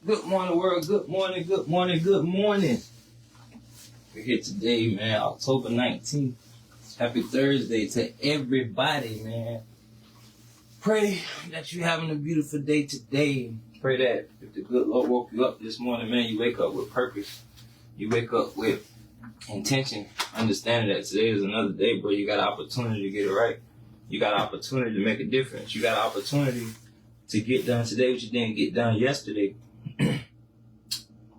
Good morning, world. Good morning, good morning, good morning. We're here today, man, October 19th. Happy Thursday to everybody, man. Pray that you're having a beautiful day today. Pray that if the good Lord woke you up this morning, man, you wake up with purpose. You wake up with intention, understanding that today is another day, bro. You got an opportunity to get it right. You got an opportunity to make a difference. You got an opportunity to get done today what you didn't get done yesterday.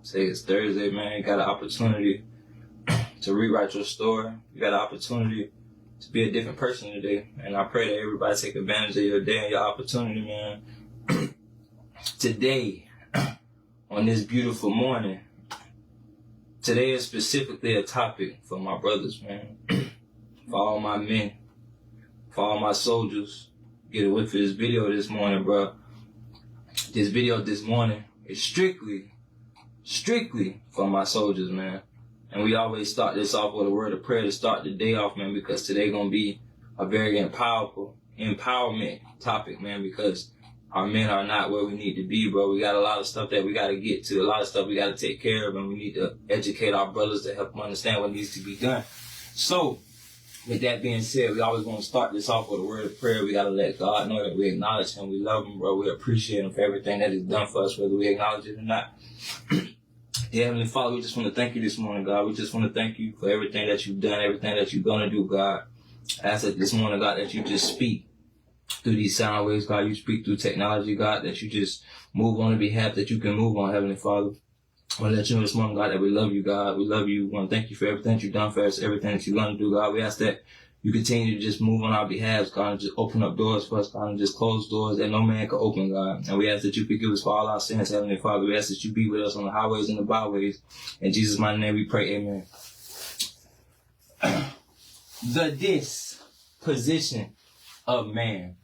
Say it's Thursday, man. You got an opportunity to rewrite your story. You got an opportunity to be a different person today. And I pray that everybody take advantage of your day and your opportunity, man. Today, on this beautiful morning, today is specifically a topic for my brothers, man. For all my men, for all my soldiers. Get away for this video this morning, bro. This video this morning is strictly for my soldiers, man. And we always start this off with a word of prayer to start the day off, man, because today gonna be a very empowerment topic, man, because our men are not where we need to be, bro. We got a lot of stuff that we got to get to, a lot of stuff we got to take care of, and we need to educate our brothers to help them understand what needs to be done. So, with that being said, we always want to start this off with a word of prayer. We got to let God know that we acknowledge Him, we love Him, bro. We appreciate Him for everything that He's done for us, whether we acknowledge it or not. Dear Heavenly Father, we just want to thank you this morning, God. We just want to thank you for everything that you've done, everything that you're going to do, God. I ask that this morning, God, that you just speak through these sound waves, God. You speak through technology, God, that you just move on the behalf that you can move on, Heavenly Father. I want to let you know this morning, God, that we love you, God. We love you. We want to thank you for everything that you've done for us, everything that you're going to do, God. We ask that you continue to just move on our behalf, God, and just open up doors for us, God, and just close doors that no man can open, God. And we ask that you forgive us for all our sins, Heavenly Father. We ask that you be with us on the highways and the byways. In Jesus' mighty name we pray, amen. The disposition of man.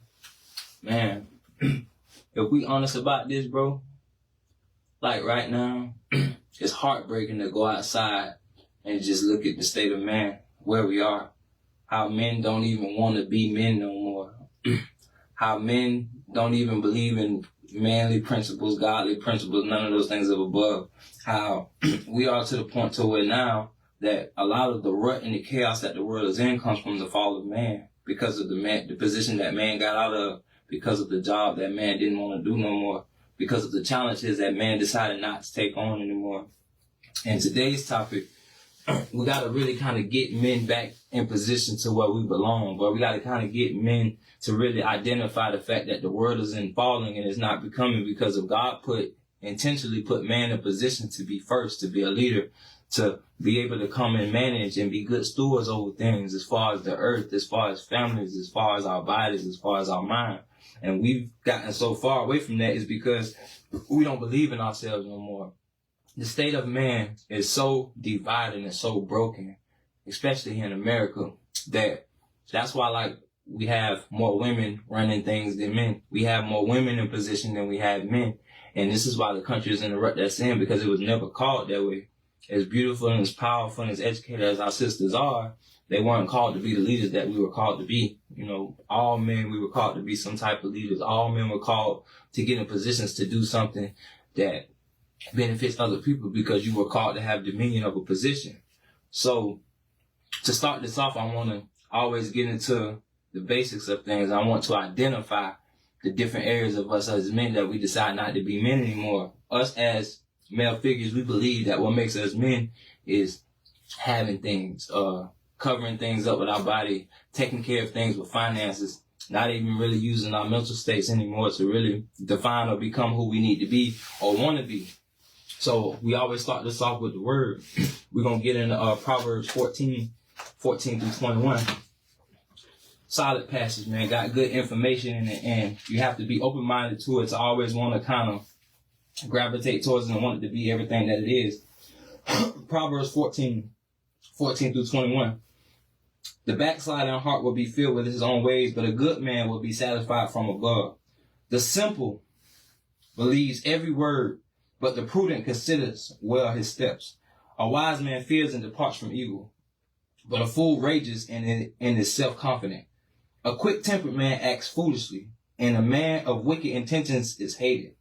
Man, if we honest about this, bro, like right now, it's heartbreaking to go outside and just look at the state of man, where we are. How men don't even want to be men no more. How men don't even believe in manly principles, godly principles, none of those things of above. How we are to the point to where now that a lot of the rut and the chaos that the world is in comes from the fall of man, because of the position that man got out of, because of the job that man didn't want to do no more, because of the challenges that man decided not to take on anymore. And today's topic, we got to really kind of get men back in position to where we belong, but we got to kind of get men to really identify the fact that the world is in falling and it's not becoming because of God intentionally put man in position to be first, to be a leader, to be able to come and manage and be good stewards over things as far as the earth, as far as families, as far as our bodies, as far as our mind. And we've gotten so far away from that is because we don't believe in ourselves no more. The state of man is so divided and so broken, especially here in America, that's why, like, we have more women running things than men. We have more women in position than we have men. And this is why the country is in the rut that's in, because it was never called that way. As beautiful and as powerful and as educated as our sisters are, they weren't called to be the leaders that we were called to be. You know, all men, we were called to be some type of leaders. All men were called to get in positions to do something that benefits other people, because you were called to have dominion of a position. So to start this off, I want to always get into the basics of things. I want to identify the different areas of us as men that we decide not to be men anymore. Us as male figures, we believe that what makes us men is having things, covering things up with our body, taking care of things with finances, not even really using our mental states anymore to really define or become who we need to be or want to be. So we always start this off with the word. We're going to get into Proverbs 14 through 21. Solid passage, man. Got good information in it, and you have to be open-minded to it to always want to kind of gravitate towards it and want it to be everything that it is. Proverbs 14 through 21. The backsliding heart will be filled with his own ways, but a good man will be satisfied from above. The simple believes every word, but the prudent considers well his steps. A wise man fears and departs from evil, but a fool rages and is self-confident. A quick-tempered man acts foolishly, and a man of wicked intentions is hated.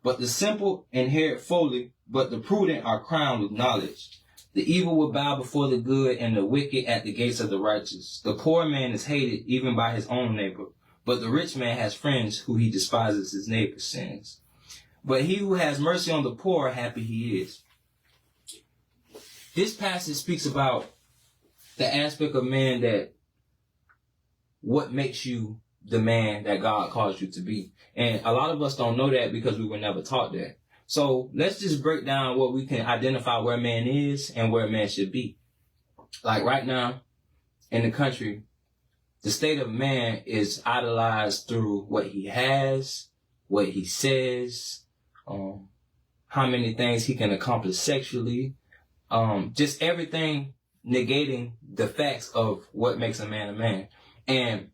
But the simple inherit folly, but the prudent are crowned with knowledge. The evil will bow before the good, and the wicked at the gates of the righteous. The poor man is hated even by his own neighbor, but the rich man has friends who he despises his neighbor's sins. But he who has mercy on the poor, happy he is. This passage speaks about the aspect of man that what makes you the man that God calls you to be. And a lot of us don't know that because we were never taught that. So let's just break down what we can identify where man is and where man should be. Like right now in the country, the state of man is idolized through what he has, what he says, how many things he can accomplish sexually, just everything negating the facts of what makes a man. And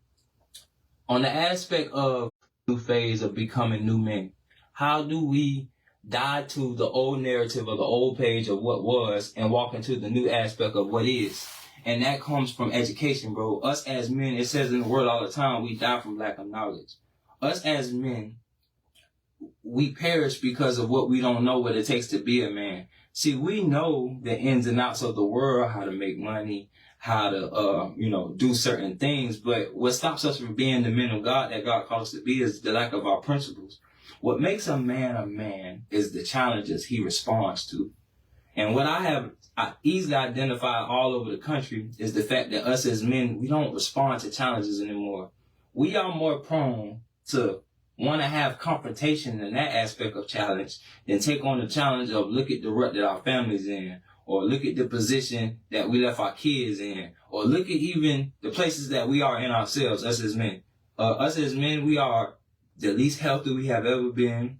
on the aspect of new phase of becoming new men, how do we die to the old narrative of the old page of what was and walk into the new aspect of what is? And that comes from education, bro. Us as men, it says in the word all the time, we die from lack of knowledge. Us as men, we perish because of what we don't know what it takes to be a man. See, we know the ins and outs of the world, how to make money, how to, do certain things. But what stops us from being the men of God that God calls us to be is the lack of our principles. What makes a man is the challenges he responds to. And what I easily identified all over the country is the fact that us as men, we don't respond to challenges anymore. We are more prone to want to have confrontation in that aspect of challenge than take on the challenge of look at the rut that our family's in, or look at the position that we left our kids in, or look at even the places that we are in ourselves, us as men. Us as men, we are the least healthy we have ever been.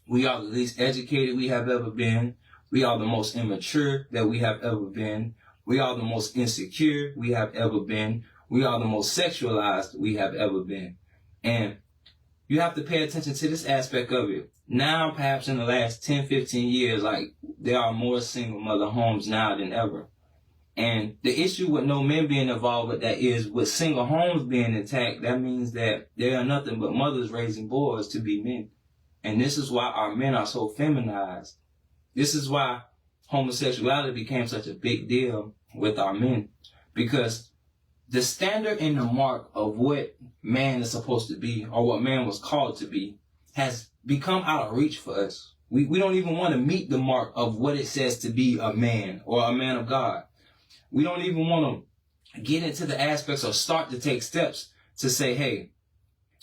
We are the least educated we have ever been. We are the most immature that we have ever been. We are the most insecure we have ever been. We are the most sexualized we have ever been. And you have to pay attention to this aspect of it. Now, perhaps in the last 10, 15 years, there are more single mother homes now than ever. And the issue with no men being involved with that is with single homes being intact, that means that there are nothing but mothers raising boys to be men. And this is why our men are so feminized. This is why homosexuality became such a big deal with our men. Because the standard and the mark of what man is supposed to be, or what man was called to be, has become out of reach for us. We don't even want to meet the mark of what it says to be a man or a man of God. We don't even want to get into the aspects or start to take steps to say, hey,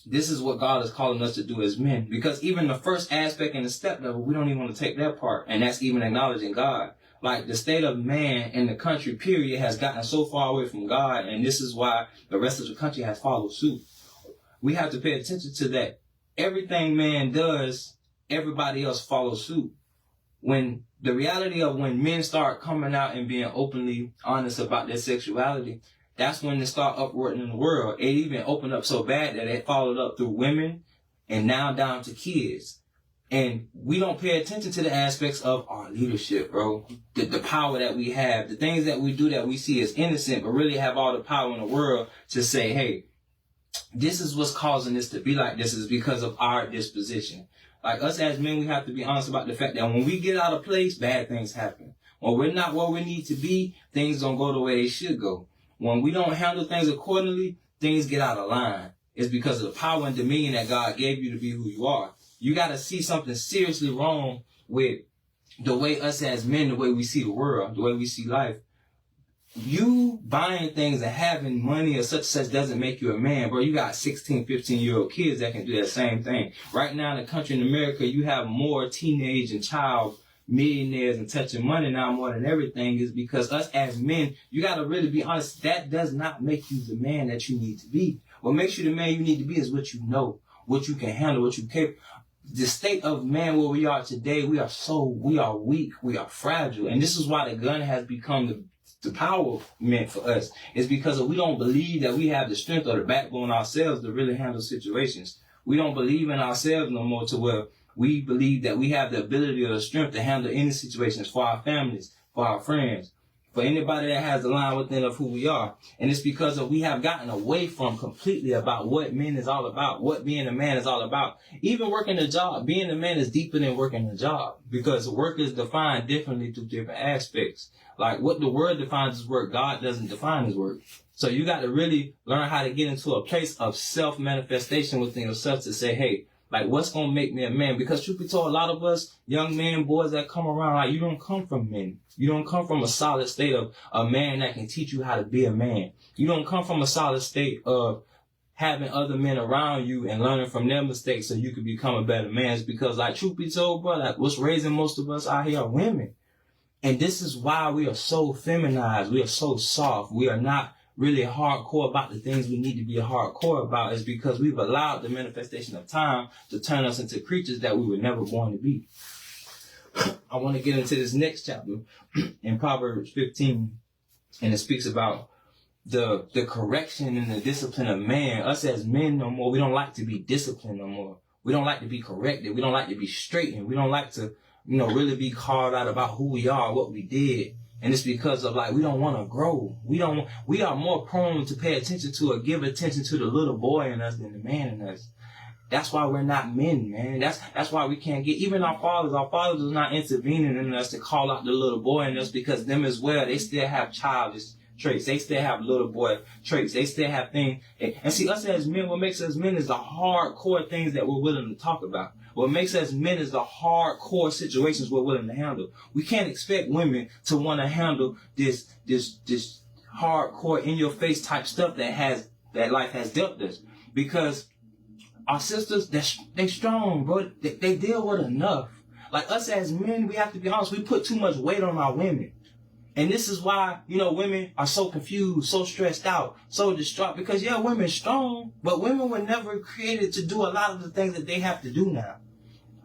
this is what God is calling us to do as men. Because even the first aspect and the step level, we don't even want to take that part. And that's even acknowledging God. Like the state of man in the country, period, has gotten so far away from God. And this is why the rest of the country has followed suit. We have to pay attention to that. Everything man does, everybody else follows suit. When the reality of when men start coming out and being openly honest about their sexuality, that's when they start uprooting in the world. It even opened up so bad that it followed up through women and now down to kids. And we don't pay attention to the aspects of our leadership, bro. The power that we have, the things that we do that we see as innocent, but really have all the power in the world to say, hey, this is what's causing this to be like this is because of our disposition. Like us as men, we have to be honest about the fact that when we get out of place, bad things happen. When we're not where we need to be, things don't go the way they should go. When we don't handle things accordingly, things get out of line. It's because of the power and dominion that God gave you to be who you are. You got to see something seriously wrong with the way us as men, the way we see the world, the way we see life. You buying things and having money or such doesn't make you a man, bro. You got 16, 15-year-old kids that can do that same thing. Right now in the country in America, you have more teenage and child millionaires and touching money now more than everything is because us as men, you got to really be honest, that does not make you the man that you need to be. What makes you the man you need to be is what you know, what you can handle, what you capable. The state of man where we are today, we are weak, we are fragile. And this is why the gun has become the power meant for us. It's because we don't believe that we have the strength or the backbone ourselves to really handle situations. We don't believe in ourselves no more to where we believe that we have the ability or the strength to handle any situations for our families, for our friends, For anybody that has a line within of who we are. And it's because we have gotten away from completely about what men is all about, what being a man is all about. Even working a job, being a man is deeper than working a job, because work is defined differently through different aspects. Like what the word defines as work, God doesn't define as work. So you got to really learn how to get into a place of self-manifestation within yourself to say, hey, like, what's going to make me a man? Because truth be told, a lot of us young men, boys that come around, like, you don't come from men. You don't come from a solid state of a man that can teach you how to be a man. You don't come from a solid state of having other men around you and learning from their mistakes so you can become a better man. It's because, like, truth be told, bro, like, what's raising most of us out here are women. And this is why we are so feminized. We are so soft. We are not really hardcore about the things we need to be hardcore about, is because we've allowed the manifestation of time to turn us into creatures that we were never born to be. I want to get into this next chapter in Proverbs 15, and it speaks about the correction and the discipline of man. Us as men no more, we don't like to be disciplined no more. We don't like to be corrected. We don't like to be straightened. We don't like to, really be called out about who we are, what we did. And it's because of, like, we don't want to grow. We are more prone to pay attention to or give attention to the little boy in us than the man in us. That's why we're not men, man. That's why we can't get, even our fathers are not intervening in us to call out the little boy in us, because them as well, they still have childish traits. They still have little boy traits. They still have things. And see, us as men, what makes us men is the hardcore things that we're willing to talk about. What makes us men is the hardcore situations we're willing to handle. We can't expect women to want to handle this hardcore in your face type stuff that life has dealt us. Because our sisters, they strong, bro. They deal with enough. Like us as men, we have to be honest, we put too much weight on our women. And this is why, women are so confused, so stressed out, so distraught. Because, yeah, women strong, but women were never created to do a lot of the things that they have to do now.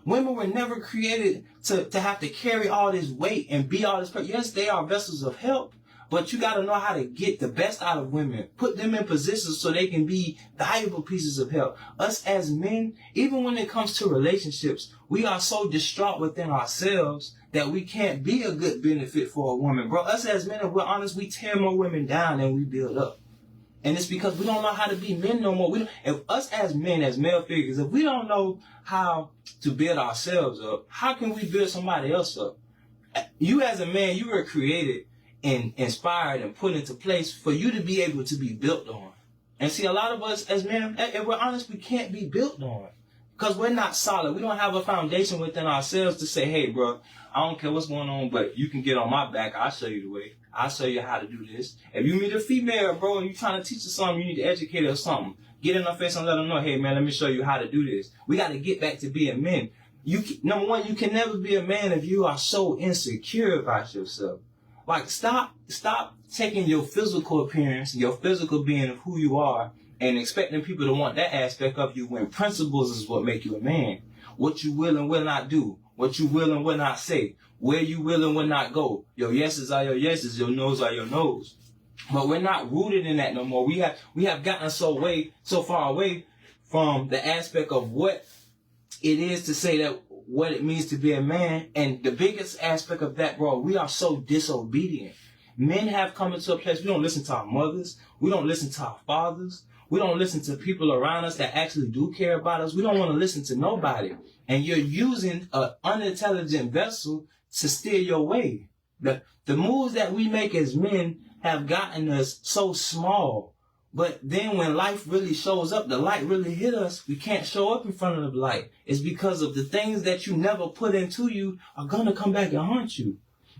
Women were never created to have to carry all this weight and be all this. Yes, they are vessels of help, but you got to know how to get the best out of women. Put them in positions so they can be valuable pieces of help. Us as men, even when it comes to relationships, we are so distraught within ourselves that we can't be a good benefit for a woman. Bro, us as men, if we're honest, we tear more women down than we build up. And it's because we don't know how to be men no more. If us as men, as male figures, if we don't know how to build ourselves up, how can we build somebody else up? You as a man, you were created and inspired and put into place for you to be able to be built on. And see, a lot of us as men, if we're honest, we can't be built on. Because we're not solid. We don't have a foundation within ourselves to say, hey, bro, I don't care what's going on, but you can get on my back. I'll show you the way. I'll show you how to do this. If you meet a female, bro, and you're trying to teach her something, you need to educate her or something. Get in her face and let her know, hey, man, let me show you how to do this. We got to get back to being men. Number one, you can never be a man if you are so insecure about yourself. Like, stop taking your physical appearance, your physical being of who you are, and expecting people to want that aspect of you when principles is what make you a man. What you will and will not do. What you will and will not say. Where you will and will not go. Your yeses are your yeses. Your no's are your no's. But we're not rooted in that no more. We have gotten so far away from the aspect of what it is to say that what it means to be a man. And the biggest aspect of that, bro, we are so disobedient. Men have come into a place, we don't listen to our mothers. We don't listen to our fathers. We don't listen to people around us that actually do care about us. We don't want to listen to nobody. And you're using an unintelligent vessel to steer your way. The moves that we make as men have gotten us so small. But then when life really shows up, the light really hit us, we can't show up in front of the light. It's because of the things that you never put into you are going to come back and haunt you.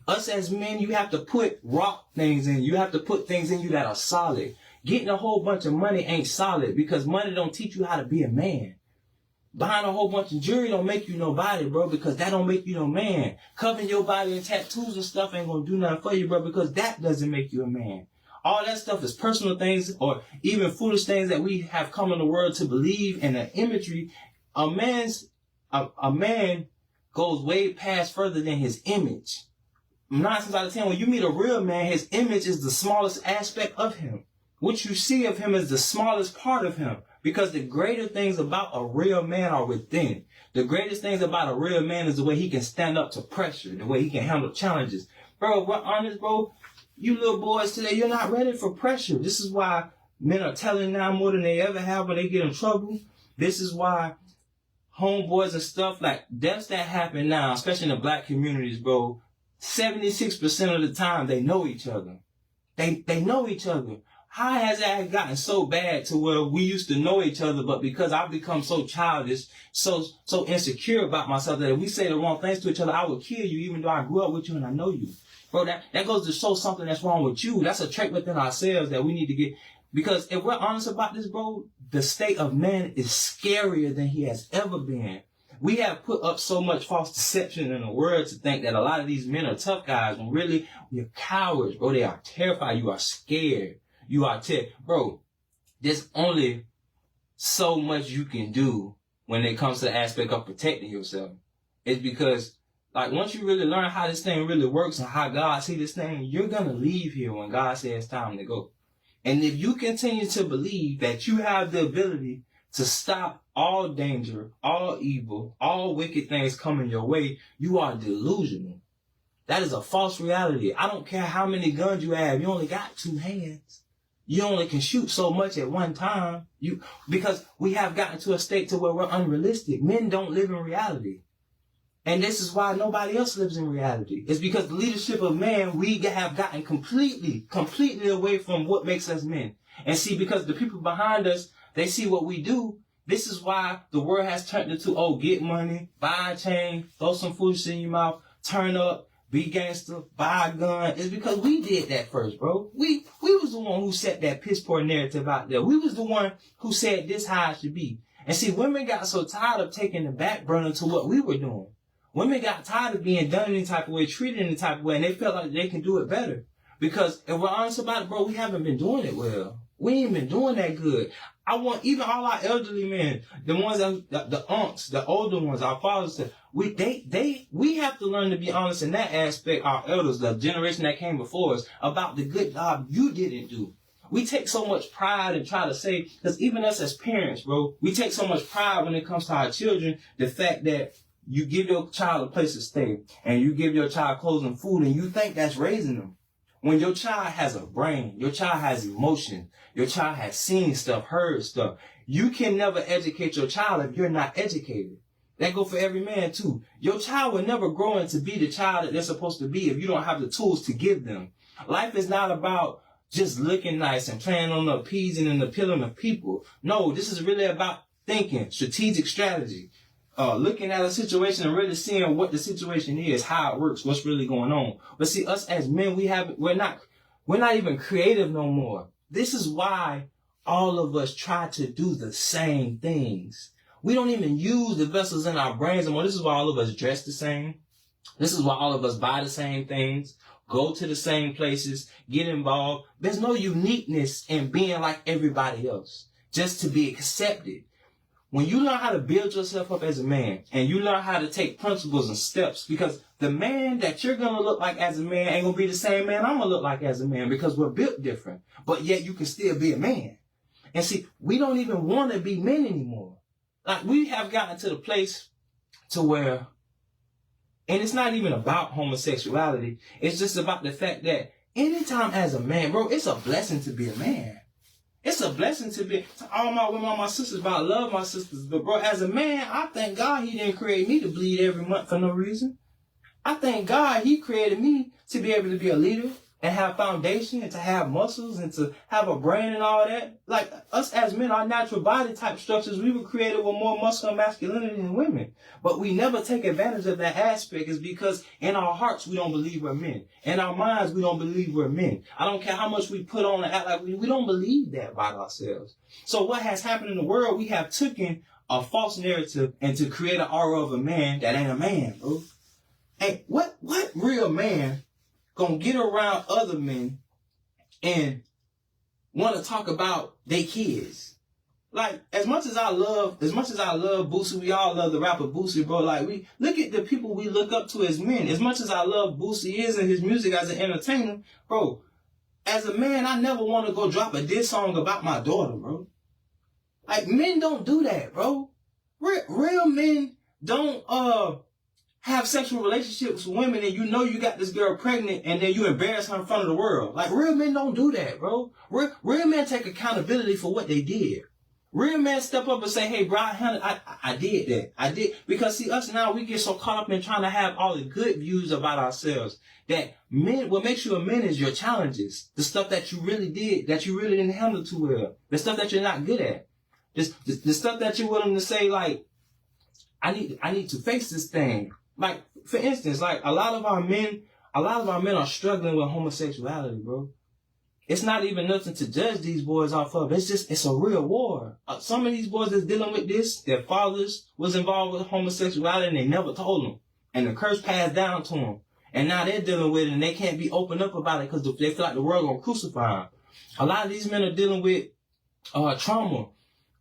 Us as men, you have to put rock things in you. You have to put things in you that are solid. Getting a whole bunch of money ain't solid because money don't teach you how to be a man. Buying a whole bunch of jewelry don't make you nobody, bro, because that don't make you no man. Covering your body in tattoos and stuff ain't gonna do nothing for you, bro, because that doesn't make you a man. All that stuff is personal things or even foolish things that we have come in the world to believe in the imagery. A man goes way past further than his image. 9 times out of 10, when you meet a real man, his image is the smallest aspect of him. What you see of him is the smallest part of him. Because the greater things about a real man are within. The greatest things about a real man is the way he can stand up to pressure, the way he can handle challenges. Bro, if we're honest, bro, you little boys today, you're not ready for pressure. This is why men are telling now more than they ever have when they get in trouble. This is why homeboys and stuff, like deaths that happen now, especially in the black communities, bro, 76% of the time they know each other. They know each other. How has that gotten so bad to where we used to know each other, but because I've become so childish, so insecure about myself that if we say the wrong things to each other, I will kill you even though I grew up with you and I know you. Bro, that goes to show something that's wrong with you. That's a trait within ourselves that we need to get. Because if we're honest about this, bro, the state of man is scarier than he has ever been. We have put up so much false deception in the world to think that a lot of these men are tough guys when really we're cowards, bro. They are terrified. You are scared. You are bro, there's only so much you can do when it comes to the aspect of protecting yourself. It's because, like, once you really learn how this thing really works and how God sees this thing, you're going to leave here when God says it's time to go. And if you continue to believe that you have the ability to stop all danger, all evil, all wicked things coming your way, you are delusional. That is a false reality. I don't care how many guns you have. You only got 2 hands. You only can shoot so much at one time. Because we have gotten to a state to where we're unrealistic. Men don't live in reality. And this is why nobody else lives in reality. It's because the leadership of man, we have gotten completely away from what makes us men. And see, because the people behind us, they see what we do. This is why the world has turned into, get money, buy a chain, throw some food in your mouth, turn up, be gangster, buy a gun. It's because we did that first, bro. We was the one who set that piss poor narrative out there. We was the one who said this how it should be. And see, women got so tired of taking the back burner to what we were doing. Women got tired of being done any type of way, treated any type of way, and they felt like they can do it better. Because if we're honest about it, bro, we haven't been doing it well. We ain't been doing that good. I want even all our elderly men, the ones that, the aunts, the older ones, our fathers, we have to learn to be honest in that aspect, our elders, the generation that came before us, about the good job you didn't do. We take so much pride and try to say, because even us as parents, bro, we take so much pride when it comes to our children, the fact that you give your child a place to stay, and you give your child clothes and food, and you think that's raising them. When your child has a brain, your child has emotion, your child has seen stuff, heard stuff, you can never educate your child if you're not educated. That goes for every man too. Your child will never grow into be the child that they're supposed to be if you don't have the tools to give them. Life is not about just looking nice and planning on the appeasing and appealing of people. No, this is really about thinking, strategic strategy. Looking at a situation and really seeing what the situation is, how it works, what's really going on. But see, us as men, we're not even creative no more. This is why all of us try to do the same things. We don't even use the vessels in our brains anymore. This is why all of us dress the same. This is why all of us buy the same things, go to the same places, get involved. There's no uniqueness in being like everybody else, just to be accepted. When you learn how to build yourself up as a man, and you learn how to take principles and steps, because the man that you're going to look like as a man ain't going to be the same man I'm going to look like as a man, because we're built different. But yet you can still be a man. And see, we don't even want to be men anymore. Like, we have gotten to the place to where, and it's not even about homosexuality, it's just about the fact that anytime as a man, bro, it's a blessing to be a man. It's a blessing to be, to all my women, all my sisters, but I love my sisters. But bro, as a man, I thank God he didn't create me to bleed every month for no reason. I thank God he created me to be able to be a leader and have foundation and to have muscles and to have a brain and all that. Like us as men, our natural body type structures, we were created with more muscle and masculinity than women. But we never take advantage of that aspect is because in our hearts, we don't believe we're men. In our minds, we don't believe we're men. I don't care how much we put on and act like we don't believe that about ourselves. So what has happened in the world, we have taken a false narrative and to create an aura of a man that ain't a man, bro. Hey, what real man gonna get around other men and want to talk about their kids? Like, as much as I love Boosie, we all love the rapper Boosie, bro. Like, we look at the people we look up to as men. As much as I love Boosie is and his music as an entertainer, bro, as a man, I never want to go drop a diss song about my daughter, bro. Like, men don't do that, bro. Real men don't, have sexual relationships with women and you know you got this girl pregnant and then you embarrass her in front of the world. Like, real men don't do that, bro. Real men take accountability for what they did. Real men step up and say, hey, bro, I did that. I did. Because see, us now, we get so caught up in trying to have all the good views about ourselves that men, what makes you a man is your challenges. The stuff that you really did, that you really didn't handle too well. The stuff that you're not good at. The stuff that you're willing to say, like, I need to face this thing. Like, for instance, like, a lot of our men are struggling with homosexuality, bro. It's not even nothing to judge these boys off of. It's a real war. Some of these boys that's dealing with this, their fathers was involved with homosexuality and they never told them. And the curse passed down to them. And now they're dealing with it and they can't be open up about it because they feel like the world gonna crucify them. A lot of these men are dealing with trauma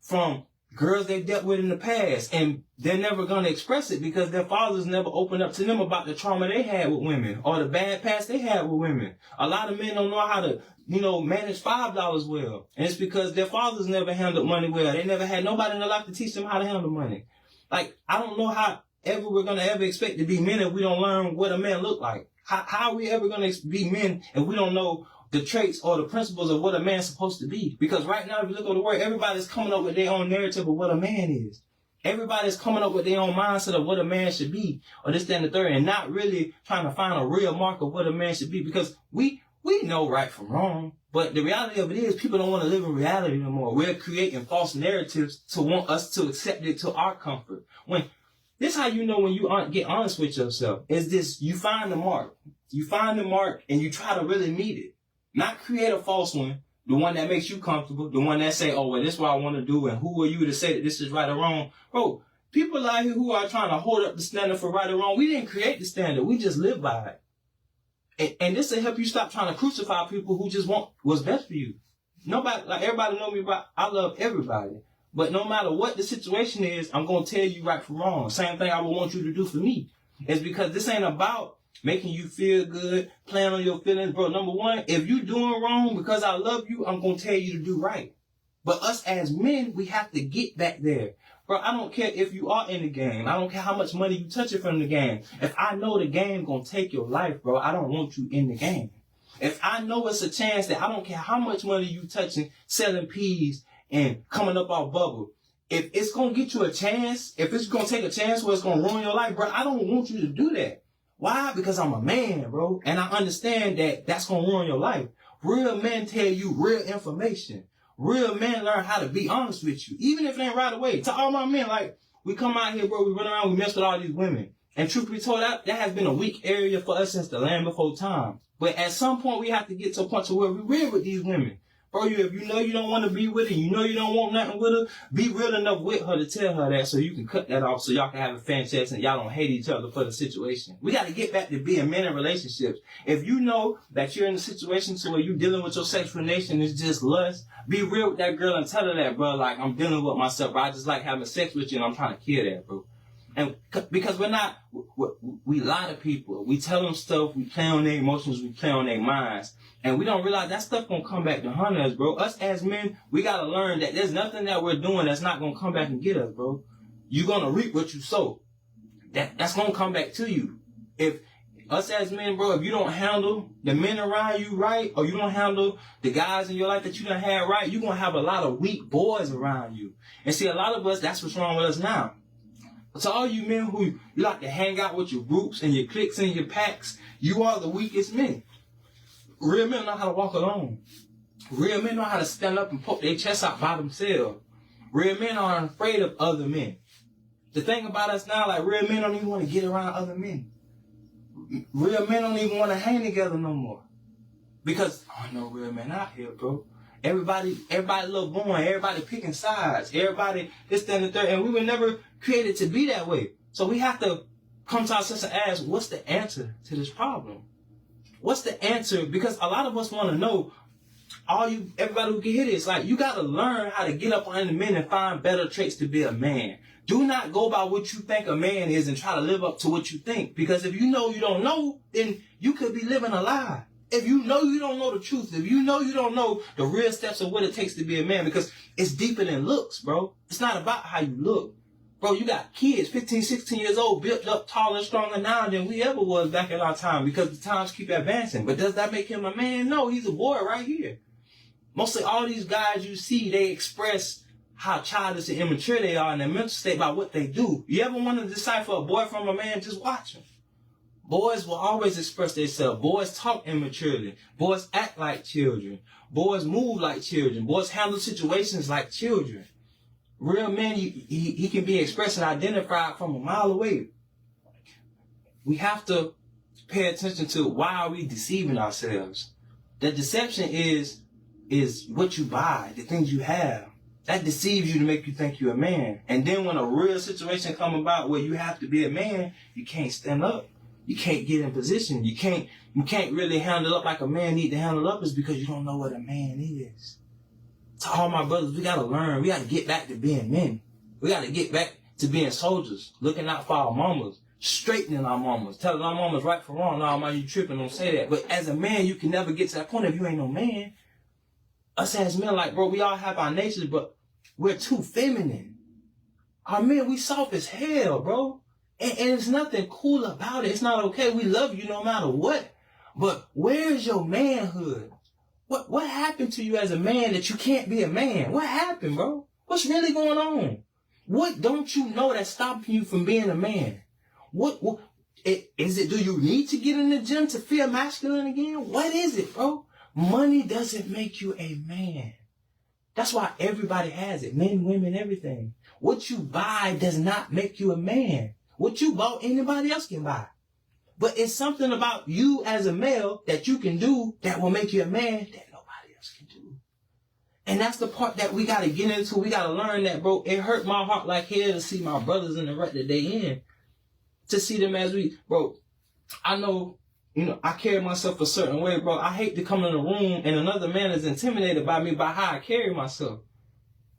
from girls they've dealt with in the past, and they're never going to express it because their fathers never opened up to them about the trauma they had with women or the bad past they had with women. A lot of men don't know how to, manage $5 well. And it's because their fathers never handled money well. They never had nobody in their life to teach them how to handle money. Like, I don't know how ever we're going to ever expect to be men if we don't learn what a man look like. How are we ever going to be men if we don't know the traits or the principles of what a man's supposed to be? Because right now, if you look at the world, everybody's coming up with their own narrative of what a man is. Everybody's coming up with their own mindset of what a man should be, or this, that, and the third, and not really trying to find a real mark of what a man should be. Because we know right from wrong, but the reality of it is people don't want to live in reality no more. We're creating false narratives to want us to accept it to our comfort. When this how you know when you get honest with yourself, is this: you find the mark. You find the mark and you try to really meet it. Not create a false one, the one that makes you comfortable, the one that say, oh, well, this is what I want to do, and who are you to say that this is right or wrong? Bro, people out here who are trying to hold up the standard for right or wrong, we didn't create the standard, we just live by it. And this will help you stop trying to crucify people who just want what's best for you. Nobody, like everybody know me, but I love everybody. But no matter what the situation is, I'm going to tell you right from wrong. Same thing I would want you to do for me. It's because this ain't about making you feel good, playing on your feelings. Bro, number one, if you doing wrong because I love you, I'm going to tell you to do right. But us as men, we have to get back there. Bro, I don't care if you are in the game. I don't care how much money you touching from the game. If I know the game going to take your life, bro, I don't want you in the game. If I know it's a chance that I don't care how much money you touching, selling peas and coming up off bubble, if it's going to get you a chance, if it's going to take a chance where it's going to ruin your life, bro, I don't want you to do that. Why? Because I'm a man, bro. And I understand that that's going to ruin your life. Real men tell you real information. Real men learn how to be honest with you. Even if it ain't right away. To all my men, like, we come out here, bro, we run around, we mess with all these women. And truth be told, that has been a weak area for us since the land before time. But at some point, we have to get to a point to where we real with these women. Bro, if you know you don't want to be with her, you know you don't want nothing with her, be real enough with her to tell her that so you can cut that off so y'all can have a fan chest and y'all don't hate each other for the situation. We got to get back to being men in relationships. If you know that you're in a situation to where you're dealing with your sexual nation is just lust, be real with that girl and tell her that, bro, like, I'm dealing with myself, bro. I just like having sex with you and I'm trying to kill that, bro. And because we lie to people. We tell them stuff, we play on their emotions, we play on their minds. And we don't realize that stuff gonna come back to hunt us, bro. Us as men, we gotta learn that there's nothing that we're doing that's not gonna come back and get us, bro. You're gonna reap what you sow. That's gonna come back to you. If us as men, bro, if you don't handle the men around you right, or you don't handle the guys in your life that you done had right, you're gonna have a lot of weak boys around you. And see, a lot of us, that's what's wrong with us now. To all you men who you like to hang out with your groups and your cliques and your packs, you are the weakest men. Real men know how to walk alone. Real men know how to stand up and poke their chest out by themselves. Real men aren't afraid of other men. The thing about us now, like, real men don't even want to get around other men. Real men don't even want to hang together no more. Because, oh no, real men out here, bro. Everybody love boring. Everybody picking sides. Everybody this, that, and the third. And we were never created to be that way. So we have to come to ourselves and ask, what's the answer to this problem? What's the answer? Because a lot of us want to know, everybody who can hear this, like, you got to learn how to get up on the men and find better traits to be a man. Do not go by what you think a man is and try to live up to what you think. Because if you know you don't know, then you could be living a lie. If you know you don't know the truth, if you know you don't know the real steps of what it takes to be a man, because it's deeper than looks, bro. It's not about how you look. Bro, you got kids, 15, 16 years old, built up taller and stronger now than we ever was back in our time because the times keep advancing. But does that make him a man? No, he's a boy right here. Mostly all these guys you see, they express how childish and immature they are in their mental state by what they do. You ever want to decipher a boy from a man? Just watch him. Boys will always express themselves. Boys talk immaturely. Boys act like children. Boys move like children. Boys handle situations like children. Real men, he can be expressed and identified from a mile away. We have to pay attention to why are we deceiving ourselves. The deception is what you buy, the things you have. That deceives you to make you think you're a man. And then when a real situation come about where you have to be a man, you can't stand up. You can't get in position. You can't really handle up like a man need to handle up is because you don't know what a man is. To all my brothers, we gotta learn. We gotta get back to being men. We gotta get back to being soldiers, looking out for our mamas, straightening our mamas, telling our mamas right from wrong. No, man, you tripping, don't say that. But as a man, you can never get to that point if you ain't no man. Us as men, like, bro, we all have our natures, but we're too feminine. Our men, we soft as hell, bro. And there's nothing cool about it. It's not okay. We love you no matter what. But where's your manhood? What happened to you as a man that you can't be a man? What happened, bro? What's really going on? What don't you know that's stopping you from being a man? What is it? Do you need to get in the gym to feel masculine again? What is it, bro? Money doesn't make you a man. That's why everybody has it. Men, women, everything. What you buy does not make you a man. What you bought, anybody else can buy. But it's something about you as a male that you can do that will make you a man that nobody else can do. And that's the part that we got to get into. We got to learn that, bro. It hurt my heart like hell to see my brothers in the rut that they in. To see them as bro, I know, I carry myself a certain way, bro. I hate to come in a room and another man is intimidated by me by how I carry myself.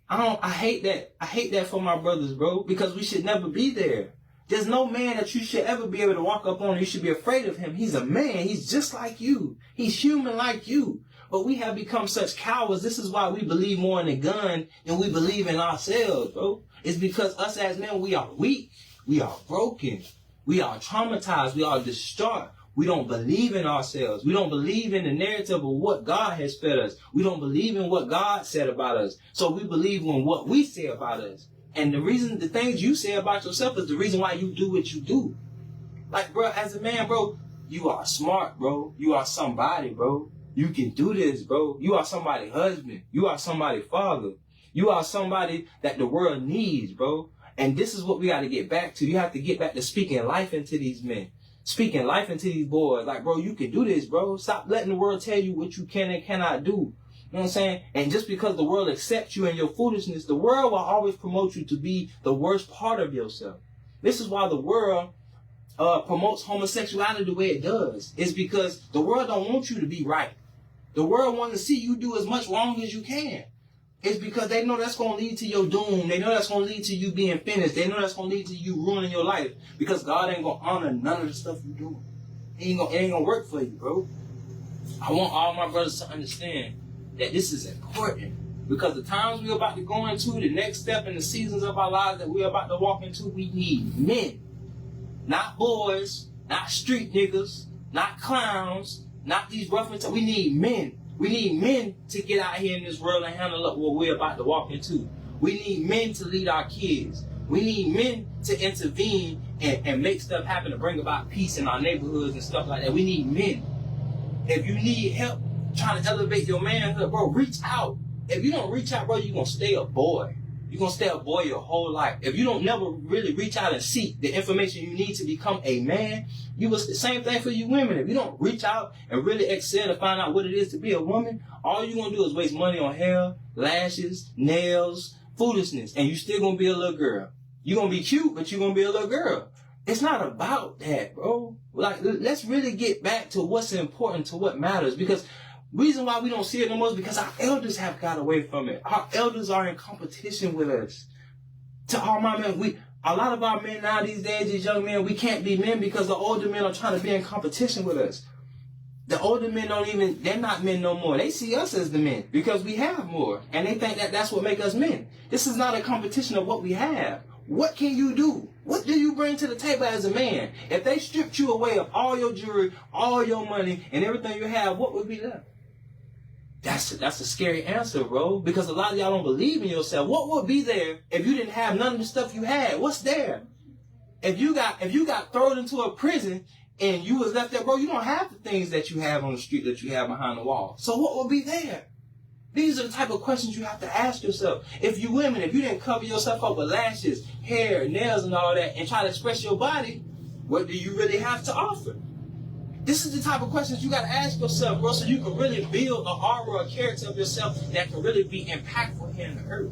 I hate that. I hate that for my brothers, bro, because we should never be there. There's no man that you should ever be able to walk up on. You should be afraid of him. He's a man. He's just like you. He's human like you. But we have become such cowards. This is why we believe more in a gun than we believe in ourselves, bro. It's because us as men, we are weak. We are broken. We are traumatized. We are distraught. We don't believe in ourselves. We don't believe in the narrative of what God has fed us. We don't believe in what God said about us. So we believe in what we say about us. And the things you say about yourself is the reason why you do what you do. Like, bro, as a man, bro, you are smart, bro. You are somebody, bro. You can do this, bro. You are somebody's husband. You are somebody's father. You are somebody that the world needs, bro. And this is what we got to get back to. You have to get back to speaking life into these men. Speaking life into these boys. Like, bro, you can do this, bro. Stop letting the world tell you what you can and cannot do. You know what I'm saying? And just because the world accepts you and your foolishness, the world will always promote you to be the worst part of yourself. This is why the world promotes homosexuality the way it does. It's because the world don't want you to be right. The world wants to see you do as much wrong as you can. It's because they know that's going to lead to your doom. They know that's going to lead to you being finished. They know that's going to lead to you ruining your life. Because God ain't going to honor none of the stuff you do. It ain't going to work for you, bro. I want all my brothers to understand that this is important. Because the times we're about to go into, the next step in the seasons of our lives that we're about to walk into, we need men. Not boys, not street niggas, not clowns, not these rough and tough. We need men. We need men to get out here in this world and handle up what we're about to walk into. We need men to lead our kids. We need men to intervene and make stuff happen to bring about peace in our neighborhoods and stuff like that. We need men. If you need help trying to elevate your manhood, bro, reach out. If you don't reach out, bro, you're going to stay a boy. You're going to stay a boy your whole life. If you don't never really reach out and seek the information you need to become a man, the same thing for you women. If you don't reach out and really excel to find out what it is to be a woman, all you're going to do is waste money on hair, lashes, nails, foolishness, and you're still going to be a little girl. You're going to be cute, but you're going to be a little girl. It's not about that, bro. Like, let's really get back to what's important, to what matters, because reason why we don't see it no more is because our elders have got away from it. Our elders are in competition with us. To all my men, a lot of our men now these days, these young men, we can't be men because the older men are trying to be in competition with us. The older men they're not men no more. They see us as the men because we have more. And they think that that's what makes us men. This is not a competition of what we have. What can you do? What do you bring to the table as a man? If they stripped you away of all your jewelry, all your money, and everything you have, what would be left? That's a scary answer, bro. Because a lot of y'all don't believe in yourself. What would be there if you didn't have none of the stuff you had? What's there? If you got thrown into a prison and you was left there, bro, you don't have the things that you have on the street that you have behind the wall. So what would be there? These are the type of questions you have to ask yourself. If you women, if you didn't cover yourself up with lashes, hair, nails, and all that, and try to express your body, what do you really have to offer? This is the type of questions you got to ask yourself, bro, so you can really build an aura, a character of yourself that can really be impactful here in the earth.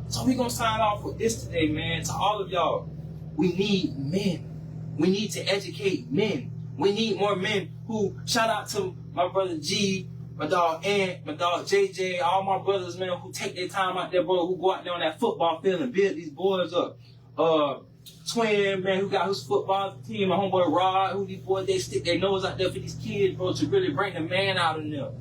So we're going to sign off with this today, man. To all of y'all, we need men. We need to educate men. We need more men who, shout out to my brother G, my dog Ant, my dog JJ, all my brothers, man, who take their time out there, bro, who go out there on that football field and build these boys up. Twin, man, who got his football team, my homeboy Rod, who these boys, they stick their nose out there for these kids, bro, to really bring the man out of them. You know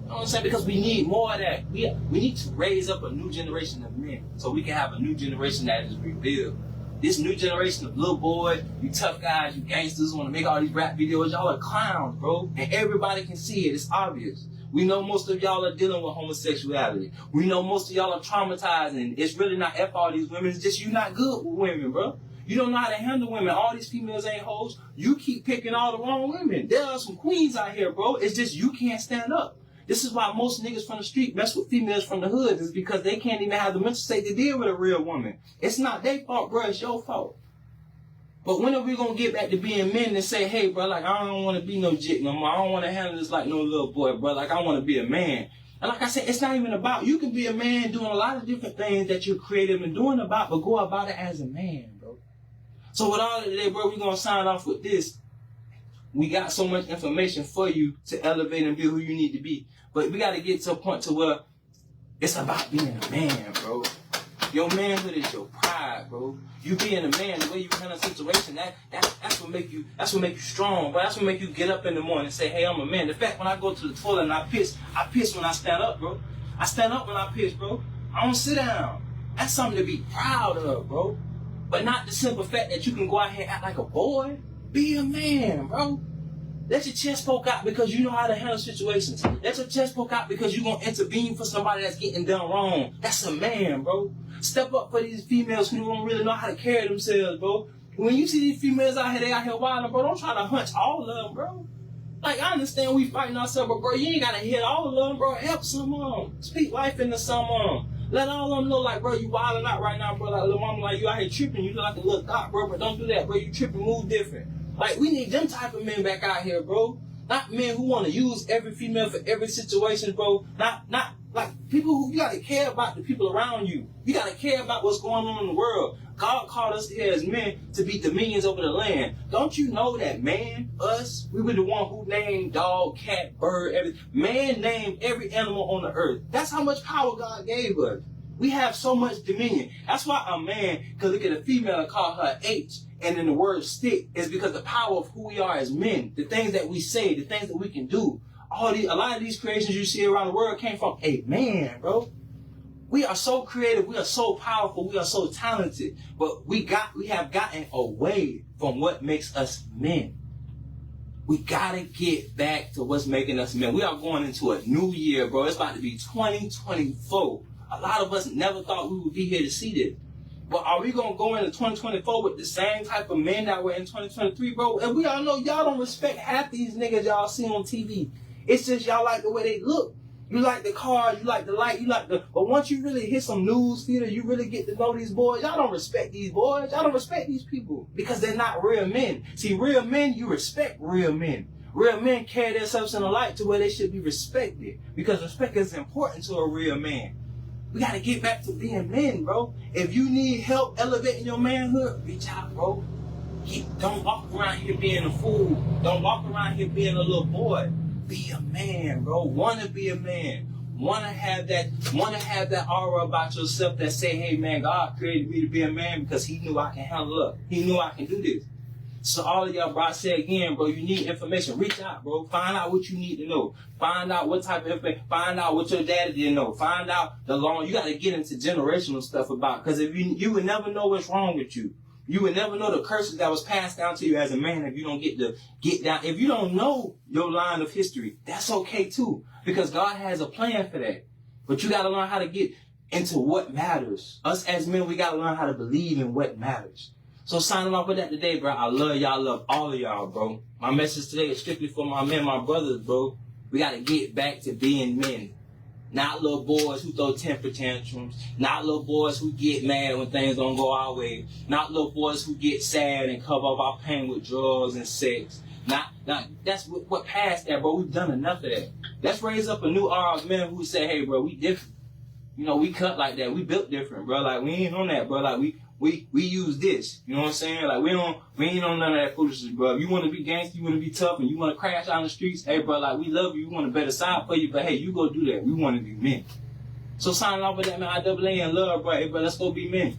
what I'm saying? Because we need more of that. We need to raise up a new generation of men so we can have a new generation that is rebuilt. This new generation of little boys, you tough guys, you gangsters want to make all these rap videos, y'all are clowns, bro. And everybody can see it. It's obvious. We know most of y'all are dealing with homosexuality. We know most of y'all are traumatized, and it's really not F all these women. It's just you not good with women, bro. You don't know how to handle women. All these females ain't hoes. You keep picking all the wrong women. There are some queens out here, bro. It's just you can't stand up. This is why most niggas from the street mess with females from the hood, is because they can't even have the mental state to deal with a real woman. It's not their fault, bro. It's your fault. But when are we going to get back to being men and say, hey, bro, like, I don't want to be no jit no more. I don't want to handle this like no little boy, bro. Like, I want to be a man. And like I said, it's not even about, you can be a man doing a lot of different things that you're creative and doing about, but go about it as a man, bro. So with all of today, bro, we're going to sign off with this. We got so much information for you to elevate and be who you need to be. But we got to get to a point to where it's about being a man, bro. Your manhood is your pride, bro. You being a man, the way you handle a situation, that's what make you strong, bro. That's what make you get up in the morning and say, hey, I'm a man. In fact, when I go to the toilet and I piss when I stand up, bro. I stand up when I piss, bro. I don't sit down. That's something to be proud of, bro. But not the simple fact that you can go out here and act like a boy. Be a man, bro. Let your chest poke out because you know how to handle situations. Let your chest poke out because you're going to intervene for somebody that's getting done wrong. That's a man, bro. Step up for these females who don't really know how to carry themselves, bro. When you see these females out here, they out here wilding, bro, don't try to hunch all of them, bro. Like, I understand we fighting ourselves, but, bro, you ain't got to hit all of them, bro. Help some of them. Speak life into some of them. Let all of them know, like, bro, you wilding out right now, bro. Like, little mama, like, you out here tripping. You look like a little thought, bro, but don't do that, bro. You tripping, move different. Like, we need them type of men back out here, bro. Not men who want to use every female for every situation, bro. Not like people who, you got to care about the people around you. You got to care about what's going on in the world. God called us here as men to be dominions over the land. Don't you know that man, us, we were the one who named dog, cat, bird, everything. Man named every animal on the earth. That's how much power God gave us. We have so much dominion. That's why a man can look at a female and call her H, and then the word stick, is because the power of who we are as men, the things that we say, the things that we can do. A lot of these creations you see around the world came from a man, bro. We are so creative, we are so powerful, we are so talented, but we have gotten away from what makes us men. We gotta get back to what's making us men. We are going into a new year, bro. It's about to be 2024. A lot of us never thought we would be here to see this. But are we going to go into 2024 with the same type of men that were in 2023, bro? And we all know y'all don't respect half these niggas y'all see on TV. It's just y'all like the way they look. You like the cars, you like the light, but once you really hit some news theater, you really get to know these boys, y'all don't respect these boys. Y'all don't respect these people because they're not real men. See, real men, you respect real men. Real men carry themselves in a light to where they should be respected because respect is important to a real man. We got to get back to being men, bro. If you need help elevating your manhood, reach out, bro. Don't walk around here being a fool. Don't walk around here being a little boy. Be a man, bro. Want to be a man. Want to have that aura about yourself that say, hey, man, God created me to be a man because he knew I can handle up. He knew I can do this. So all of y'all, bro, I say again, bro, you need information. Reach out, bro. Find out what you need to know. Find out what type of information. Find out what your daddy didn't know. Find out the long. You got to get into generational stuff about, because if you would never know what's wrong with you. You would never know the curses that was passed down to you as a man if you don't get down. If you don't know your line of history, that's okay too, because God has a plan for that. But you got to learn how to get into what matters. Us as men, we got to learn how to believe in what matters. So signing off with that today, bro. I love y'all. I love all of y'all, bro. My message today is strictly for my men, my brothers, bro. We got to get back to being men. Not little boys who throw temper tantrums. Not little boys who get mad when things don't go our way. Not little boys who get sad and cover up our pain with drugs and sex. Not that's what past that, bro. We've done enough of that. Let's raise up a new era of men who say, hey, bro, we different. You know, we cut like that. We built different, bro. Like, we ain't on that, bro. Like, we use this. You know what I'm saying? Like, we ain't on none of that foolishness, bro. If you want to be gangster, you want to be tough, and you want to crash out on the streets, hey, bro, like, we love you. We want a better side for you, but hey, you go do that. We want to be men. So signing off with that, man. I double A and love, bro. Hey, bro, let's go be men.